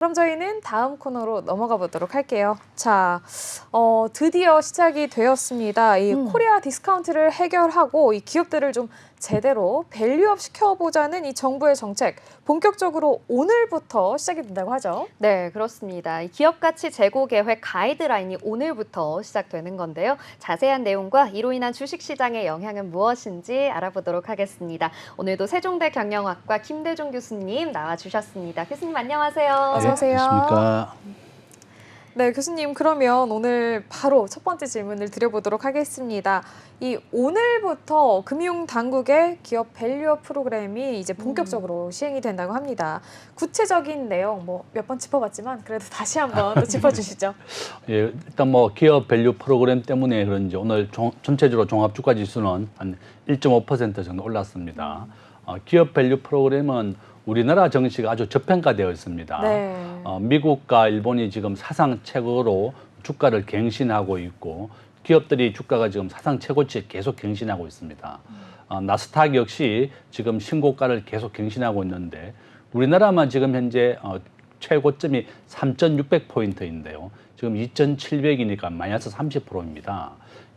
그럼 저희는 다음 코너로 넘어가 보도록 할게요. 자, 드디어 시작이 되었습니다. 이 코리아 디스카운트를 해결하고 이 기업들을 좀 제대로 밸류업 시켜보자는 이 정부의 정책, 본격적으로 오늘부터 시작이 된다고 하죠. 네, 그렇습니다. 이 기업 가치 재고 계획 가이드라인이 오늘부터 시작되는 건데요. 자세한 내용과 이로 인한 주식 시장의 영향은 무엇인지 알아보도록 하겠습니다. 오늘도 세종대 경영학과 김대중 교수님 나와주셨습니다. 교수님 안녕하세요. 어서 오세요. 안녕하십니까. 네, 교수님 그러면 오늘 바로 첫 번째 질문을 드려보도록 하겠습니다. 이 오늘부터 금융당국의 기업 밸류업 프로그램이 이제 본격적으로 시행이 된다고 합니다. 구체적인 내용 뭐 몇 번 짚어봤지만 그래도 다시 한번 또 짚어주시죠. 예, 일단 뭐 기업 밸류 프로그램 때문에 그런지 오늘 전체적으로 종합주가 지수는 한 1.5% 정도 올랐습니다. 기업 밸류 프로그램은 우리나라 정시가 아주 저평가되어 있습니다. 네. 미국과 일본이 지금 사상 최고로 주가를 갱신하고 있고 기업들이 주가가 지금 사상 최고치에 계속 갱신하고 있습니다. 나스닥 역시 지금 신고가를 계속 갱신하고 있는데 우리나라만 지금 현재 최고점이 3,600포인트인데요. 지금 2,700이니까 마이너스 30%입니다.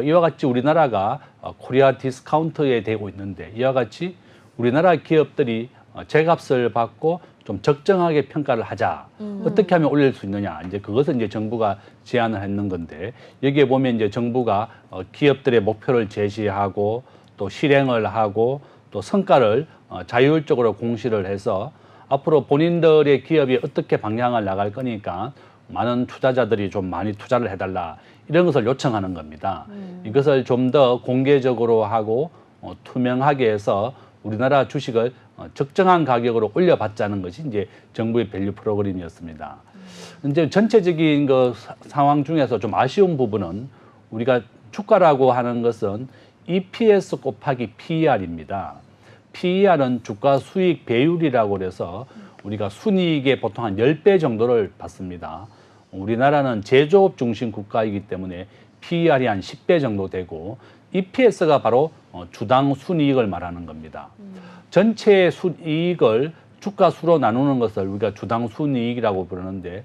이와 같이 우리나라가 코리아 디스카운트에 되고 있는데 이와 같이 우리나라 기업들이 제값을 받고 좀 적정하게 평가를 하자. 어떻게 하면 올릴 수 있느냐. 이제 그것을 이제 정부가 제안을 했는 건데 여기에 보면 이제 정부가 기업들의 목표를 제시하고 또 실행을 하고 또 성과를 자율적으로 공시를 해서 앞으로 본인들의 기업이 어떻게 방향을 나갈 거니까 많은 투자자들이 좀 많이 투자를 해달라. 이런 것을 요청하는 겁니다. 이것을 좀 더 공개적으로 하고 투명하게 해서 우리나라 주식을 적정한 가격으로 올려받자는 것이 이제 정부의 밸류 프로그램이었습니다. 이제 전체적인 그 상황 중에서 좀 아쉬운 부분은 우리가 주가라고 하는 것은 EPS 곱하기 PER입니다. PER은 주가 수익 배율이라고 그래서 우리가 순이익의 보통 한 10배 정도를 받습니다. 우리나라는 제조업 중심 국가이기 때문에 PER이 한 10배 정도 되고 EPS가 바로 주당 순이익을 말하는 겁니다. 전체 순이익을 주가 수로 나누는 것을 우리가 주당 순이익이라고 부르는데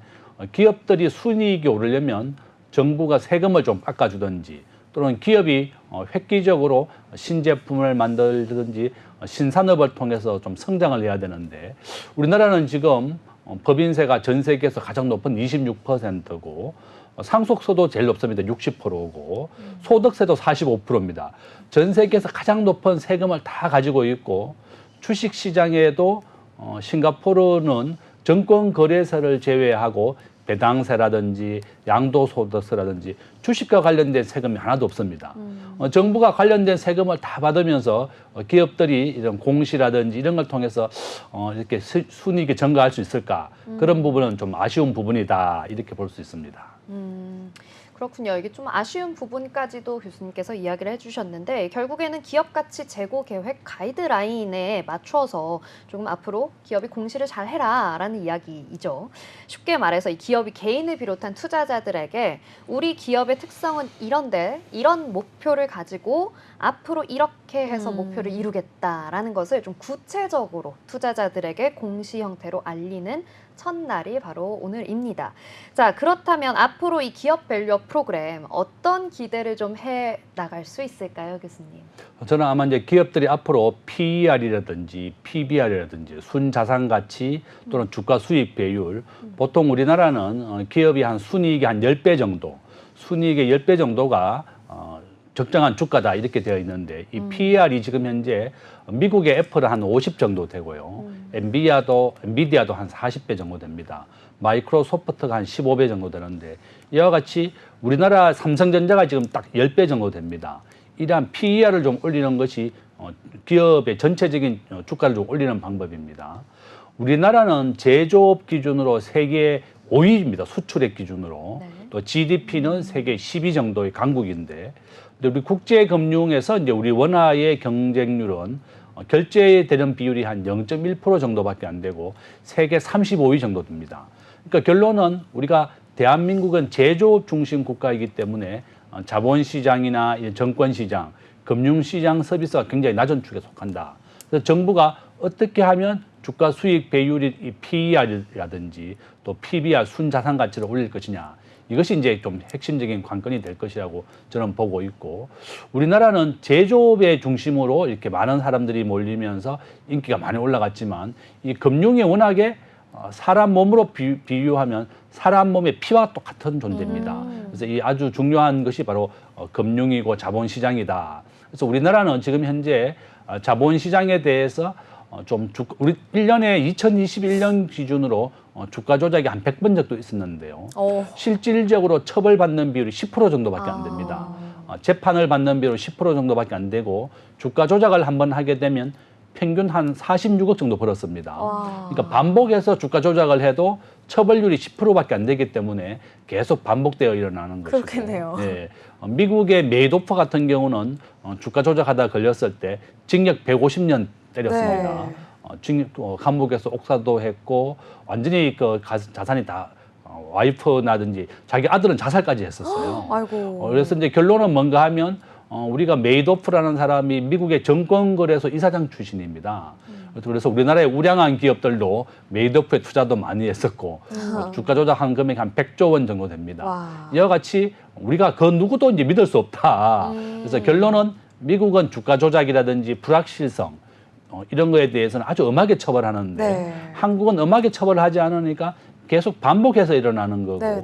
기업들이 순이익이 오르려면 정부가 세금을 좀 깎아주든지 또는 기업이 획기적으로 신제품을 만들든지 신산업을 통해서 좀 성장을 해야 되는데 우리나라는 지금 법인세가 전 세계에서 가장 높은 26%고 상속세도 제일 높습니다. 60%고 소득세도 45%입니다. 전 세계에서 가장 높은 세금을 다 가지고 있고 주식시장에도 싱가포르는 증권거래세를 제외하고 배당세라든지 양도소득세라든지 주식과 관련된 세금이 하나도 없습니다. 정부가 관련된 세금을 다 받으면서 기업들이 이런 공시라든지 이런 걸 통해서 이렇게 순이익에 증가할 수 있을까? 그런 부분은 좀 아쉬운 부분이다. 이렇게 볼 수 있습니다. 그렇군요. 이게 좀 아쉬운 부분까지도 교수님께서 이야기를 해주셨는데 결국에는 기업 가치 재고 계획 가이드라인에 맞춰서 조금 앞으로 기업이 공시를 잘 해라라는 이야기이죠. 쉽게 말해서 이 기업이 개인을 비롯한 투자자들에게 우리 기업의 특성은 이런데 이런 목표를 가지고 앞으로 이렇게 해서 목표를 이루겠다라는 것을 좀 구체적으로 투자자들에게 공시 형태로 알리는 첫날이 바로 오늘입니다. 자, 그렇다면 앞으로 이 기업 밸류업 프로그램 어떤 기대를 좀 해 나갈 수 있을까요, 교수님? 저는 아마 이제 기업들이 앞으로 PER이라든지 PBR이라든지 순자산 가치 또는 주가 수익 배율 보통 우리나라는 기업이 한 순이익이 한 10배 정도 순이익의 10배 정도가 적정한 주가다 이렇게 되어 있는데 이 PER이 지금 현재 미국의 애플은 한 50 정도 되고요. 엔비디아도 한 40배 정도 됩니다. 마이크로소프트가 한 15배 정도 되는데 이와 같이 우리나라 삼성전자가 지금 딱 10배 정도 됩니다. 이러한 PER을 좀 올리는 것이 기업의 전체적인 주가를 좀 올리는 방법입니다. 우리나라는 제조업 기준으로 세계 5위입니다. 수출액 기준으로. 네. 또 GDP는 세계 10위 정도의 강국인데 우리 국제금융에서 이제 우리 원화의 경쟁률은 결제되는 비율이 한 0.1% 정도밖에 안 되고 세계 35위 정도 됩니다. 그러니까 결론은 우리가 대한민국은 제조업 중심 국가이기 때문에 자본시장이나 정권시장, 금융시장 서비스가 굉장히 낮은 축에 속한다. 그래서 정부가 어떻게 하면 주가 수익 배율이 이 PER이라든지 또 PBR 순자산 가치를 올릴 것이냐. 이것이 이제 좀 핵심적인 관건이 될 것이라고 저는 보고 있고, 우리나라는 제조업의 중심으로 이렇게 많은 사람들이 몰리면서 인기가 많이 올라갔지만 이 금융이 워낙에 사람 몸으로 비유하면 사람 몸의 피와 똑같은 존재입니다. 그래서 이 아주 중요한 것이 바로 금융이고 자본시장이다. 그래서 우리나라는 지금 현재 자본시장에 대해서 우리 1년에 2021년 기준으로 주가 조작이 한 100번 정도 있었는데요. 실질적으로 처벌받는 비율이 10% 정도밖에 안 됩니다. 재판을 받는 비율은 10% 정도밖에 안 되고, 주가 조작을 한번 하게 되면 평균 한 46억 정도 벌었습니다. 그러니까 반복해서 주가 조작을 해도 처벌률이 10%밖에 안 되기 때문에 계속 반복되어 일어나는 것이고. 그렇겠네요. 예, 미국의 메이도프 같은 경우는 주가 조작하다 걸렸을 때 징역 150년 때렸습니다. 네. 감옥에서 옥사도 했고 완전히 그 자산이 다 와이프나든지 자기 아들은 자살까지 했었어요. 아이고. 그래서 이제 결론은 뭔가 하면 우리가 메이도프라는 사람이 미국의 정권거래소 이사장 출신입니다. 그래서 우리나라의 우량한 기업들도 메이도프에 투자도 많이 했었고 주가 조작한 금액이 한 100조 원 정도 됩니다. 와. 이와 같이 우리가 그 누구도 이제 믿을 수 없다. 그래서 결론은 미국은 주가 조작이라든지 불확실성 이런 거에 대해서는 아주 엄하게 처벌하는데 네. 한국은 엄하게 처벌하지 않으니까 계속 반복해서 일어나는 거고 네.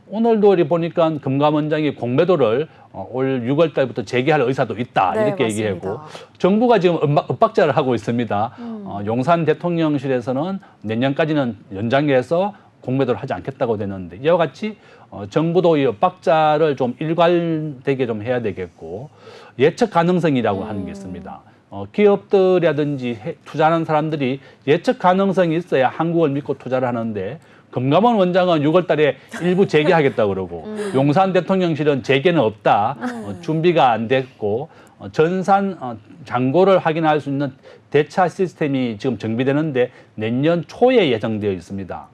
오늘도 보니까 금감원장이 공매도를 올 6월 달부터 재개할 의사도 있다 네, 이렇게 맞습니다. 얘기하고 정부가 지금 엇박자를 하고 있습니다. 용산 대통령실에서는 내년까지는 연장해서 공매도를 하지 않겠다고 되는데 이와 같이 정부도 이 엇박자를 좀 일관되게 좀 해야 되겠고 예측 가능성이라고 하는 게 있습니다. 기업들이라든지 투자하는 사람들이 예측 가능성이 있어야 한국을 믿고 투자를 하는데 금감원 원장은 6월 달에 일부 재개하겠다고 그러고 용산 대통령실은 재개는 없다. 준비가 안 됐고 전산 잔고를 확인할 수 있는 대차 시스템이 지금 정비되는데 내년 초에 예정되어 있습니다.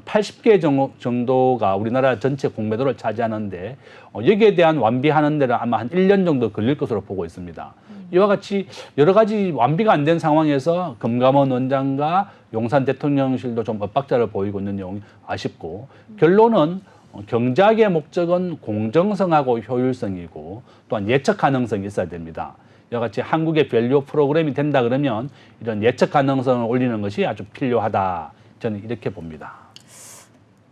80개 정도가 우리나라 전체 공매도를 차지하는데 여기에 대한 완비하는 데는 아마 한 1년 정도 걸릴 것으로 보고 있습니다. 이와 같이 여러 가지 완비가 안 된 상황에서 금감원 원장과 용산 대통령실도 좀 엇박자를 보이고 있는 내용이 아쉽고 결론은 경제학의 목적은 공정성하고 효율성이고 또한 예측 가능성이 있어야 됩니다. 이와 같이 한국의 밸류 프로그램이 된다 그러면 이런 예측 가능성을 올리는 것이 아주 필요하다. 저는 이렇게 봅니다.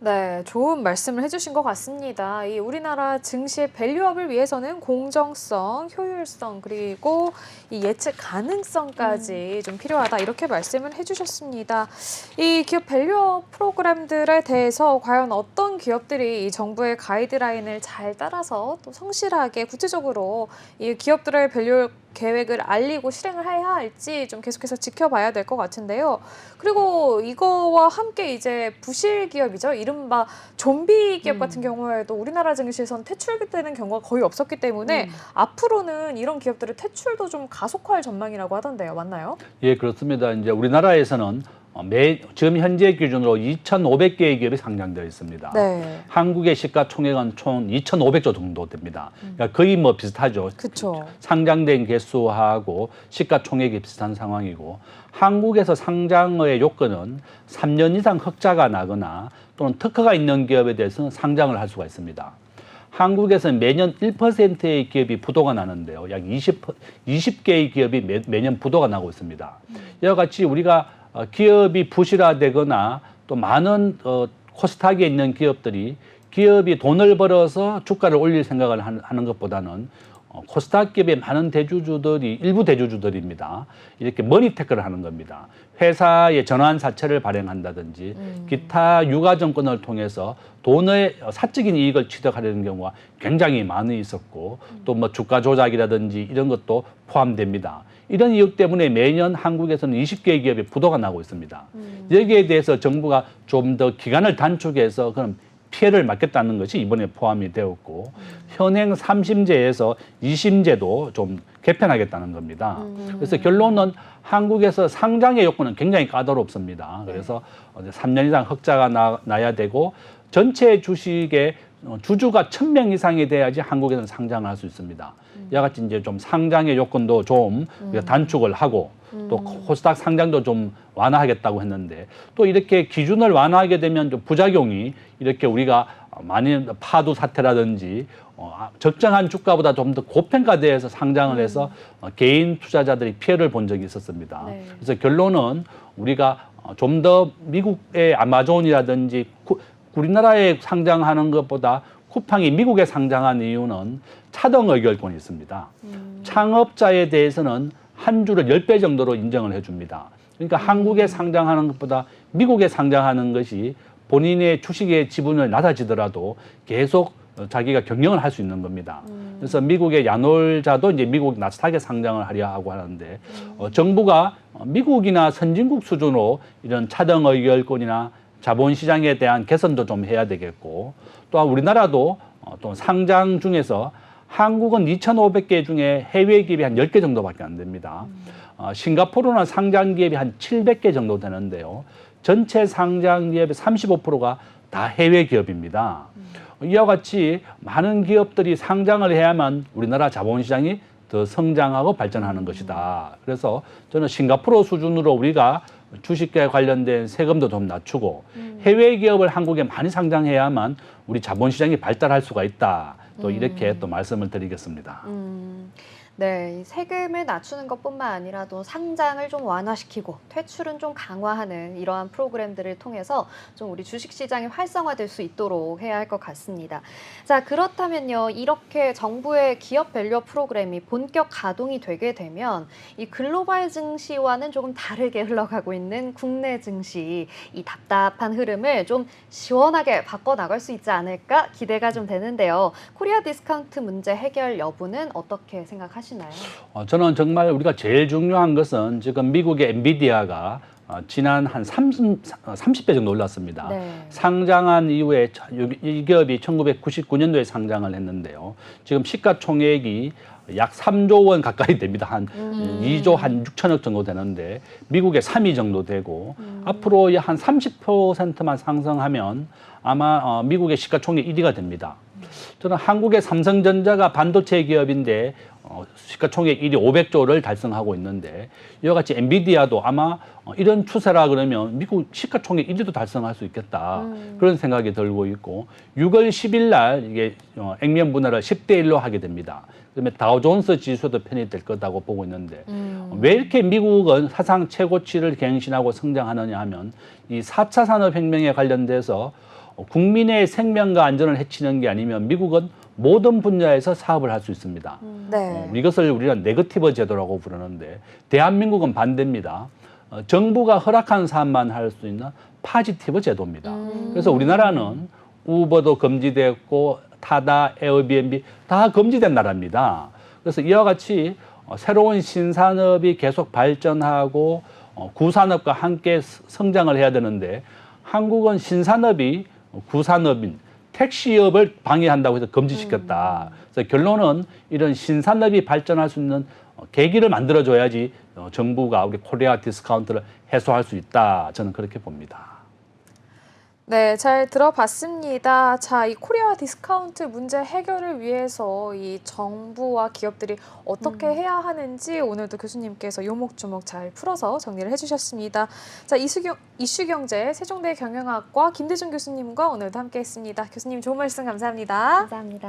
네, 좋은 말씀을 해주신 것 같습니다. 이 우리나라 증시의 밸류업을 위해서는 공정성, 효율성 그리고 이 예측 가능성까지 좀 필요하다 이렇게 말씀을 해주셨습니다. 이 기업 밸류업 프로그램들에 대해서 과연 어떤 기업들이 이 정부의 가이드라인을 잘 따라서 또 성실하게 구체적으로 이 기업들의 밸류업 계획을 알리고 실행을 해야 할지 좀 계속해서 지켜봐야 될 것 같은데요. 그리고 이거와 함께 이제 부실 기업이죠. 이른바 좀비 기업 같은 경우에도 우리나라 증시에서는 퇴출되는 경우가 거의 없었기 때문에 앞으로는 이런 기업들의 퇴출도 좀 가속화할 전망이라고 하던데요. 맞나요? 예, 그렇습니다. 이제 우리나라에서는 지금 현재 기준으로 2,500개의 기업이 상장되어 있습니다. 네. 한국의 시가총액은 총 2,500조 정도 됩니다. 그러니까 거의 뭐 비슷하죠. 그렇죠. 상장된 개수하고 시가총액이 비슷한 상황이고 한국에서 상장의 요건은 3년 이상 흑자가 나거나 또는 특허가 있는 기업에 대해서는 상장을 할 수가 있습니다. 한국에서는 매년 1%의 기업이 부도가 나는데요. 약 20개의 기업이 매년 부도가 나고 있습니다. 이와 같이 우리가 기업이 부실화되거나 또 많은 코스닥에 있는 기업들이 기업이 돈을 벌어서 주가를 올릴 생각을 하는 것보다는 코스닥 기업의 많은 대주주들이 일부 대주주들입니다. 이렇게 머니테크를 하는 겁니다. 회사의 전환 사채를 발행한다든지 기타 유가증권을 통해서 돈의 사적인 이익을 취득하려는 경우가 굉장히 많이 있었고 또 뭐 주가 조작이라든지 이런 것도 포함됩니다. 이런 이유 때문에 매년 한국에서는 20개의 기업이 부도가 나고 있습니다. 여기에 대해서 정부가 좀 더 기간을 단축해서 그런 피해를 막겠다는 것이 이번에 포함이 되었고 현행 3심제에서 2심제도 좀 개편하겠다는 겁니다. 그래서 결론은 한국에서 상장의 요건은 굉장히 까다롭습니다. 그래서 3년 이상 흑자가 나야 되고 전체 주식의 주주가 1,000명 이상이 돼야지 한국에서는 상장을 할 수 있습니다. 이와 같이 이제 좀 상장의 요건도 좀 우리가 단축을 하고 또 코스닥 상장도 좀 완화하겠다고 했는데 또 이렇게 기준을 완화하게 되면 좀 부작용이 이렇게 우리가 많이 파도 사태라든지 적정한 주가보다 좀 더 고평가돼서 상장을 해서 개인 투자자들이 피해를 본 적이 있었습니다. 네. 그래서 결론은 우리가 좀 더 미국의 아마존이라든지 우리나라에 상장하는 것보다 쿠팡이 미국에 상장한 이유는 차등 의결권이 있습니다. 창업자에 대해서는 한 주를 10배 정도로 인정을 해줍니다. 그러니까 한국에 상장하는 것보다 미국에 상장하는 것이 본인의 주식의 지분을 낮아지더라도 계속 자기가 경영을 할 수 있는 겁니다. 그래서 미국의 야놀자도 이제 미국 나스닥에 상장을 하려 하고 하는데 정부가 미국이나 선진국 수준으로 이런 차등 의결권이나 자본시장에 대한 개선도 좀 해야 되겠고 또한 우리나라도 또 상장 중에서 한국은 2,500개 중에 해외 기업이 한 10개 정도밖에 안 됩니다. 싱가포르는 상장 기업이 한 700개 정도 되는데요. 전체 상장 기업의 35%가 다 해외 기업입니다. 이와 같이 많은 기업들이 상장을 해야만 우리나라 자본시장이 더 성장하고 발전하는 것이다. 그래서 저는 싱가포르 수준으로 우리가 주식에 관련된 세금도 좀 낮추고 해외 기업을 한국에 많이 상장해야만 우리 자본시장이 발달할 수가 있다. 또 이렇게 또 말씀을 드리겠습니다. 네, 이 세금을 낮추는 것뿐만 아니라 또 상장을 좀 완화시키고 퇴출은 좀 강화하는 이러한 프로그램들을 통해서 좀 우리 주식시장이 활성화될 수 있도록 해야 할 것 같습니다. 자, 그렇다면요, 이렇게 정부의 기업 밸류업 프로그램이 본격 가동이 되게 되면 이 글로벌 증시와는 조금 다르게 흘러가고 있는 국내 증시, 이 답답한 흐름을 좀 시원하게 바꿔나갈 수 있지 않을까 기대가 좀 되는데요. 코리아 디스카운트 문제 해결 여부는 어떻게 생각하시나요? 저는 정말 우리가 제일 중요한 것은 지금 미국의 엔비디아가 지난 한 30배 정도 올랐습니다. 네. 상장한 이후에 이 기업이 1999년도에 상장을 했는데요. 지금 시가총액이 약 3조 원 가까이 됩니다. 한 2조 한 6천억 정도 되는데 미국의 3위 정도 되고 앞으로 한 30%만 상승하면 아마 미국의 시가총액 1위가 됩니다. 저는 한국의 삼성전자가 반도체 기업인데 시가총액 1위 500조를 달성하고 있는데 이와 같이 엔비디아도 아마 이런 추세라 그러면 미국 시가총액 1위도 달성할 수 있겠다. 그런 생각이 들고 있고 6월 10일 날 이게 액면 분할을 10대 1로 하게 됩니다. 그다음에 다우존스 지수도 편입될 거라고 보고 있는데 왜 이렇게 미국은 사상 최고치를 갱신하고 성장하느냐 하면 이 4차 산업혁명에 관련돼서 국민의 생명과 안전을 해치는 게 아니면 미국은 모든 분야에서 사업을 할 수 있습니다. 네. 이것을 우리는 네거티브 제도라고 부르는데 대한민국은 반대입니다. 정부가 허락한 사업만 할 수 있는 파지티브 제도입니다. 그래서 우리나라는 우버도 금지됐고 타다, 에어비앤비 다 금지된 나라입니다. 그래서 이와 같이 새로운 신산업이 계속 발전하고 구산업과 함께 성장을 해야 되는데 한국은 신산업이 구산업인 택시업을 방해한다고 해서 금지시켰다. 그래서 결론은 이런 신산업이 발전할 수 있는 계기를 만들어줘야지 정부가 우리 코리아 디스카운트를 해소할 수 있다. 저는 그렇게 봅니다. 네, 잘 들어봤습니다. 자, 이 코리아 디스카운트 문제 해결을 위해서 이 정부와 기업들이 어떻게 해야 하는지 오늘도 교수님께서 요목조목 잘 풀어서 정리를 해주셨습니다. 자, 이슈경제 세종대 경영학과 김대중 교수님과 오늘도 함께했습니다. 교수님 좋은 말씀 감사합니다. 감사합니다.